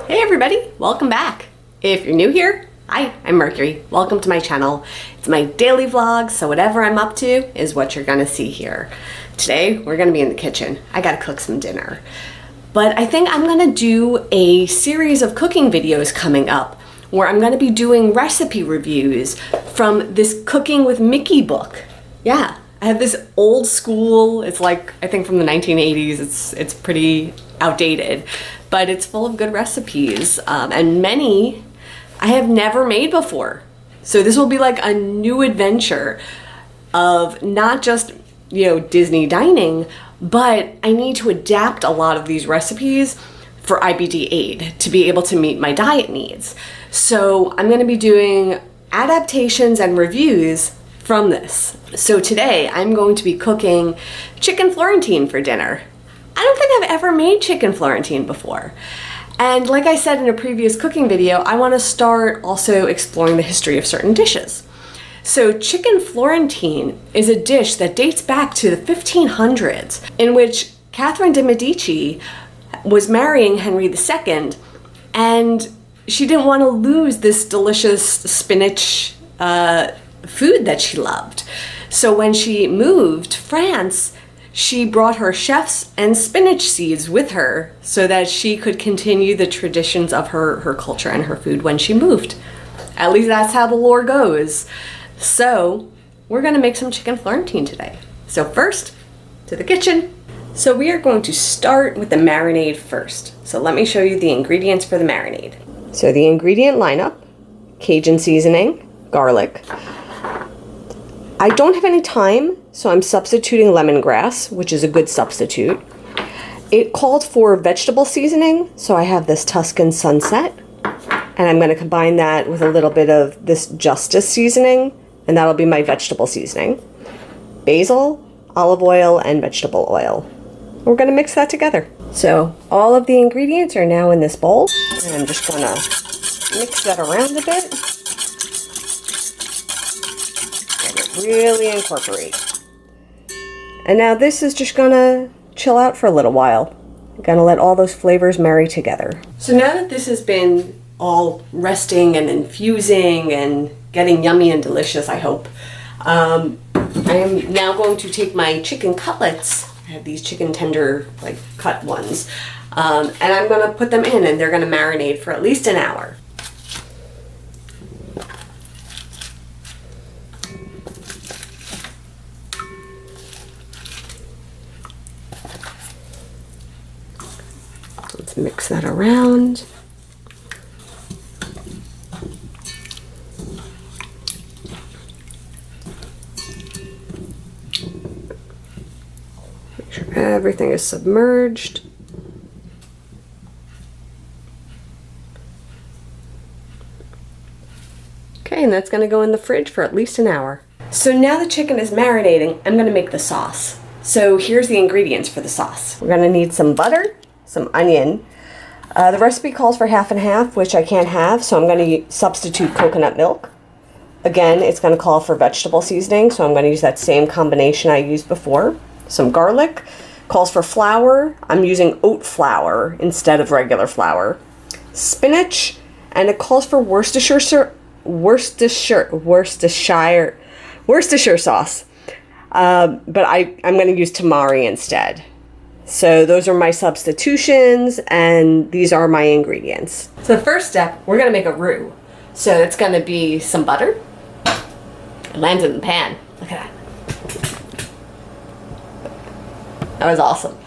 Hey everybody, welcome back. If you're new here, hi, I'm Mercury. Welcome to my channel. It's my daily vlog, so whatever I'm up to is what you're gonna see here. Today, we're gonna be in the kitchen. I gotta cook some dinner. But I think I'm gonna do a series of cooking videos coming up where I'm gonna be doing recipe reviews from this Cooking with Micky book. Yeah, I have this old school, it's like, I think from the 1980s, it's pretty outdated, but it's full of good recipes, and many I have never made before. So this will be like a new adventure of not just, Disney dining, but I need to adapt a lot of these recipes for IBD AID to be able to meet my diet needs. So I'm gonna be doing adaptations and reviews from this. So today I'm going to be cooking chicken Florentine for dinner. I don't think I've ever made chicken Florentine before. And like I said in a previous cooking video, I want to start also exploring the history of certain dishes. So chicken Florentine is a dish that dates back to the 1500s, in which Catherine de' Medici was marrying Henry II, and she didn't want to lose this delicious spinach food that she loved. So when she moved to France, she brought her chefs and spinach seeds with her so that she could continue the traditions of her culture and her food when she moved. At least that's how the lore goes. So we're gonna make some chicken Florentine today. So first, to the kitchen. So we are going to start with the marinade first. So let me show you the ingredients for the marinade. So the ingredient lineup: Cajun seasoning, garlic. I don't have any thyme, so I'm substituting lemongrass, which is a good substitute. It called for vegetable seasoning, so I have this Tuscan Sunset, and I'm going to combine that with a little bit of this Justice seasoning, and that'll be my vegetable seasoning. Basil, olive oil, and vegetable oil. We're going to mix that together. So all of the ingredients are now in this bowl, and I'm just going to mix that around a bit. Really incorporate. And now this is just gonna chill out for a little while. I'm gonna let all those flavors marry together. So now that this has been all resting and infusing and getting yummy and delicious, I hope, I am now going to take my chicken cutlets. I have these chicken tender, like cut ones, and I'm gonna put them in, and they're gonna marinate for at least an hour. Let's mix that around. Make sure everything is submerged. Okay, and that's going to go in the fridge for at least an hour. So now the chicken is marinating, I'm going to make the sauce. So here's the ingredients for the sauce. We're going to need some butter, some onion. The recipe calls for half and half, which I can't have, so I'm going to substitute coconut milk. Again, it's going to call for vegetable seasoning, so I'm going to use that same combination I used before. Some garlic. Calls for flour. I'm using oat flour instead of regular flour. Spinach, and it calls for Worcestershire sauce. But I'm going to use tamari instead. So those are my substitutions, and these are my ingredients. So the first step, we're gonna make a roux. So it's gonna be some butter. It lands in the pan. Look at that. That was awesome.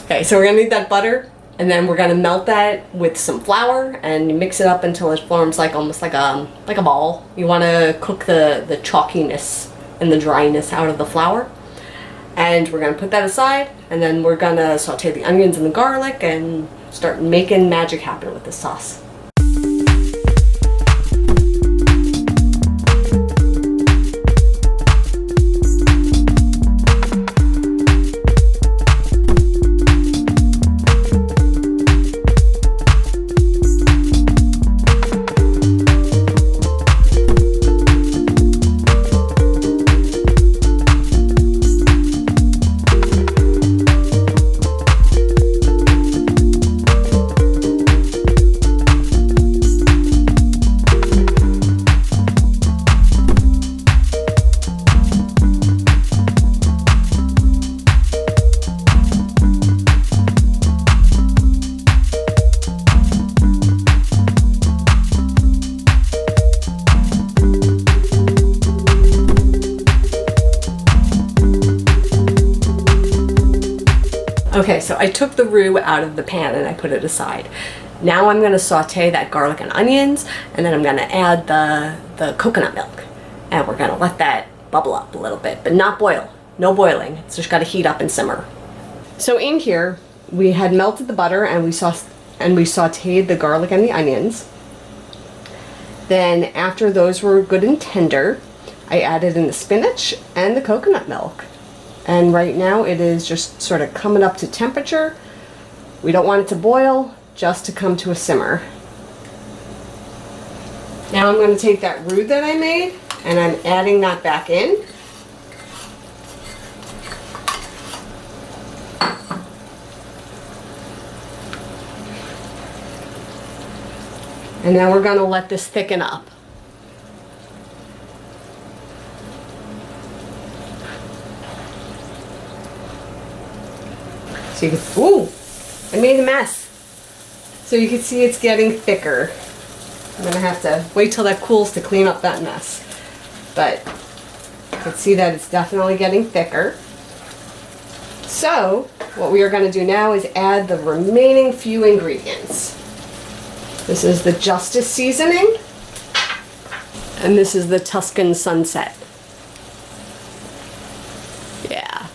Okay, so we're gonna need that butter, and then we're gonna melt that with some flour, and you mix it up until it forms like almost like a ball. You wanna cook the chalkiness and the dryness out of the flour. And we're gonna put that aside, and then we're gonna saute the onions and the garlic and start making magic happen with the sauce. Okay, so I took the roux out of the pan and I put it aside. Now I'm gonna saute that garlic and onions, and then I'm gonna add the coconut milk. And we're gonna let that bubble up a little bit, but not boil. No boiling, it's just gotta heat up and simmer. So in here, we had melted the butter and we sauteed the garlic and the onions. Then after those were good and tender, I added in the spinach and the coconut milk. And right now it is just sort of coming up to temperature. We don't want it to boil, just to come to a simmer. Now I'm going to take that roux that I made and I'm adding that back in. And now we're going to let this thicken up. So you can, ooh, I made a mess. So you can see it's getting thicker. I'm going to have to wait till that cools to clean up that mess. But you can see that it's definitely getting thicker. So what we are going to do now is add the remaining few ingredients. This is the Justice seasoning, and this is the Tuscan Sunset. Yeah.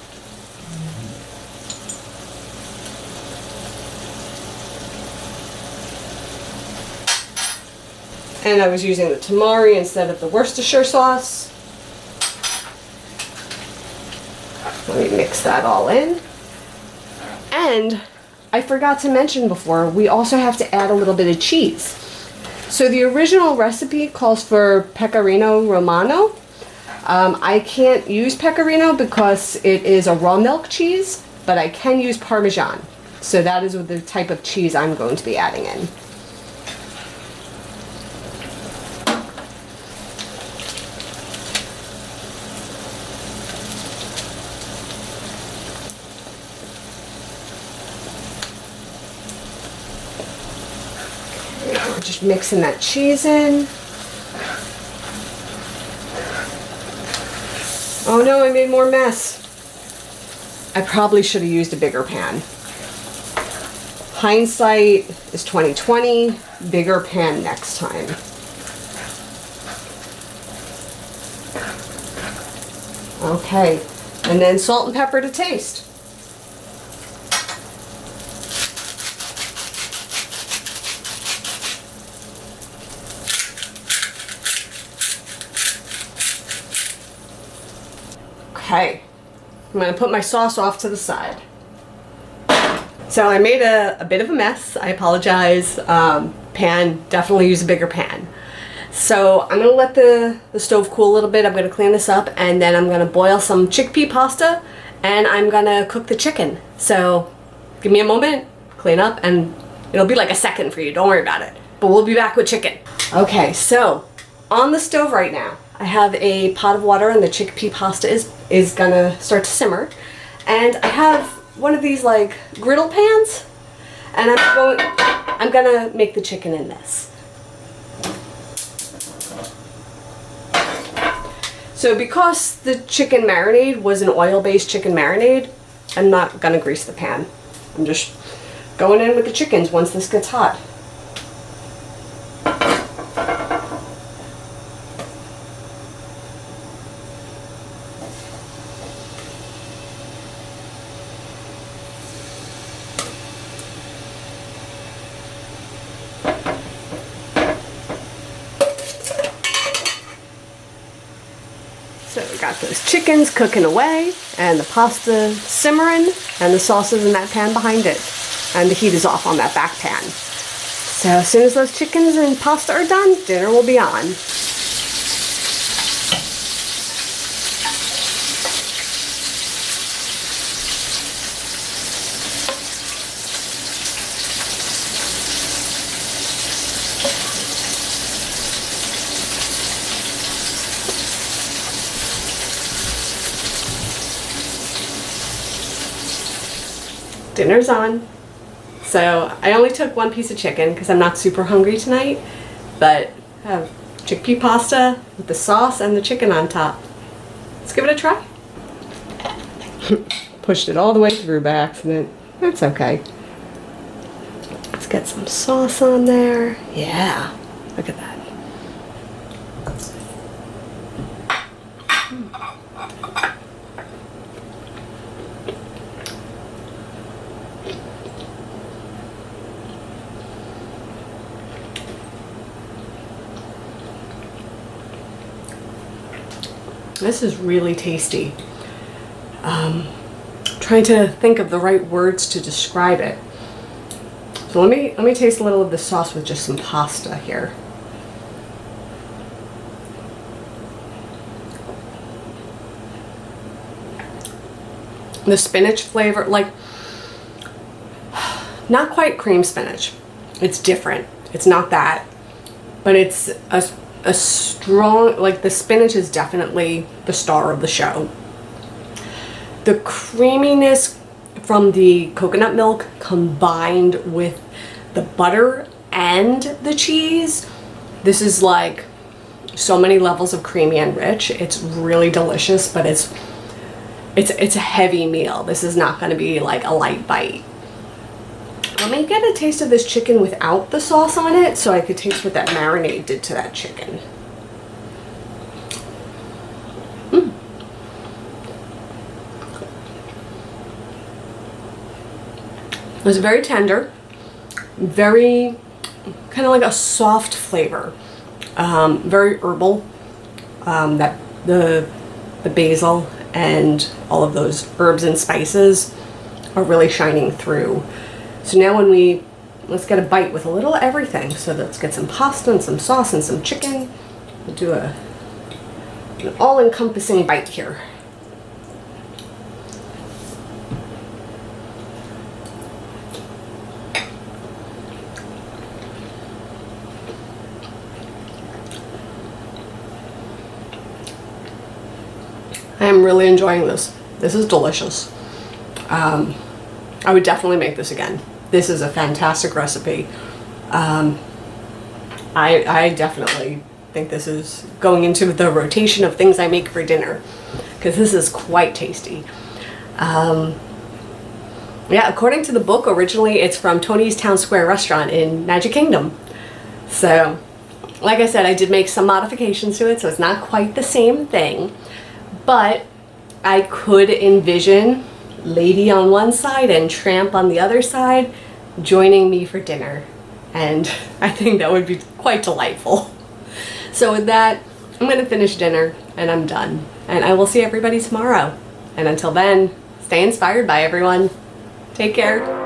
And I was using the tamari instead of the Worcestershire sauce. Let me mix that all in. And I forgot to mention before, we also have to add a little bit of cheese. So the original recipe calls for pecorino romano. I can't use pecorino because it is a raw milk cheese, but I can use Parmesan. So that is the type of cheese I'm going to be adding in. We're just mixing that cheese in. Oh no, I made more mess. I probably should have used a bigger pan. Hindsight is 20/20. Bigger pan next time. Okay, and then salt and pepper to taste. Okay, I'm going to put my sauce off to the side. So I made a bit of a mess. I apologize. Pan, definitely use a bigger pan. So I'm going to let the stove cool a little bit. I'm going to clean this up and then I'm going to boil some chickpea pasta and I'm going to cook the chicken. So give me a moment, clean up, and it'll be like a second for you. Don't worry about it. But we'll be back with chicken. Okay, so on the stove right now, I have a pot of water and the chickpea pasta is gonna start to simmer. And I have one of these like griddle pans and I'm gonna make the chicken in this. So because the chicken marinade was an oil-based chicken marinade, I'm not gonna grease the pan. I'm just going in with the chickens once this gets hot. So we got those chickens cooking away and the pasta simmering and the sauce is in that pan behind it. And the heat is off on that back pan. So as soon as those chickens and pasta are done, dinner will be on. Dinner's on. So I only took one piece of chicken because I'm not super hungry tonight, but I have chickpea pasta with the sauce and the chicken on top. Let's give it a try. Pushed it all the way through by accident. That's okay. Let's get some sauce on there. Yeah, look at that. This is really tasty. Trying to think of the right words to describe it. So let me taste a little of the sauce with just some pasta here. The spinach flavor, like, not quite cream spinach. It's different. It's not that, but it's a strong, like, the spinach is definitely the star of the show. The creaminess from the coconut milk combined with the butter and the cheese, this is like so many levels of creamy and rich. It's really delicious, but it's a heavy meal. This is not going to be like a light bite. Let me get a taste of this chicken without the sauce on it so I could taste what that marinade did to that chicken. It was very tender, very kind of like a soft flavor, very herbal. That the basil and all of those herbs and spices are really shining through. So now let's get a bite with a little everything. So let's get some pasta and some sauce and some chicken. We'll do an all-encompassing bite here. I am really enjoying this. This is delicious. I would definitely make this again. This is a fantastic recipe. I definitely think this is going into the rotation of things I make for dinner, because this is quite tasty. Yeah, according to the book, originally it's from Tony's Town Square restaurant in Magic Kingdom. So, like I said, I did make some modifications to it, so it's not quite the same thing. But I could envision Lady on one side and Tramp on the other side joining me for dinner. And I think that would be quite delightful. So with that, I'm going to finish dinner and I'm done. And I will see everybody tomorrow. And until then, stay inspired by everyone. Take care.